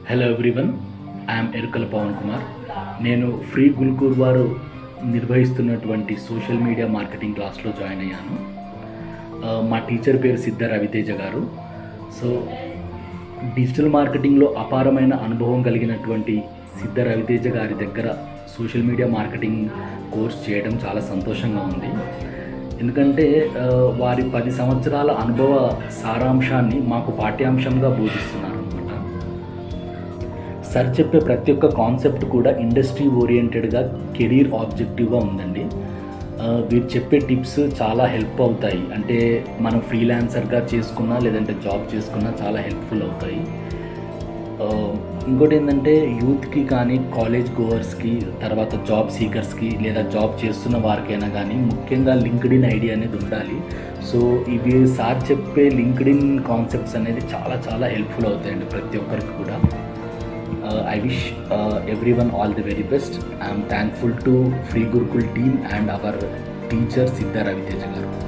Hello everyone, I'm ఎరుకల పవన్ కుమార్. నేను free గుల్కూర్ వారు నిర్వహిస్తున్నటువంటి సోషల్ మీడియా మార్కెటింగ్ క్లాస్లో జాయిన్ అయ్యాను. మా టీచర్ పేరు సిద్ధ రవితేజ గారు. సో డిజిటల్ మార్కెటింగ్లో అపారమైన అనుభవం కలిగినటువంటి సిద్ధ రవితేజ గారి దగ్గర సోషల్ మీడియా మార్కెటింగ్ కోర్స్ చేయడం చాలా సంతోషంగా ఉంది. ఎందుకంటే వారి 10 సంవత్సరాల అనుభవ సారాంశాన్ని మాకు పాఠ్యాంశంగా బోధిస్తున్నారు అనమాట. సార్ చెప్పే ప్రతి ఒక్క కాన్సెప్ట్ కూడా ఇండస్ట్రీ ఓరియంటెడ్గా, కెరీర్ ఆబ్జెక్టివ్గా ఉందండి. వీరు చెప్పే టిప్స్ చాలా హెల్ప్ అవుతాయి. అంటే మనం ఫ్రీలాన్సర్గా చేసుకున్నా లేదంటే జాబ్ చేసుకున్నా చాలా హెల్ప్ఫుల్ అవుతాయి. ఇంకోటి ఏంటంటే యూత్కి కానీ, కాలేజ్ గోవర్స్కి, తర్వాత జాబ్ సీకర్స్కి లేదా జాబ్ చేస్తున్న వారికైనా కానీ ముఖ్యంగా లింక్డ్ఇన్ ఐడి అనేది ఉండాలి. సో ఇవి సార్ చెప్పే లింక్డ్ఇన్ కాన్సెప్ట్స్ అనేది చాలా చాలా హెల్ప్ఫుల్ అవుతాయండి ప్రతి ఒక్కరికి కూడా. I wish everyone all the very best. I am thankful to Free Gurukul team and our teacher Siddha Raviteja garu.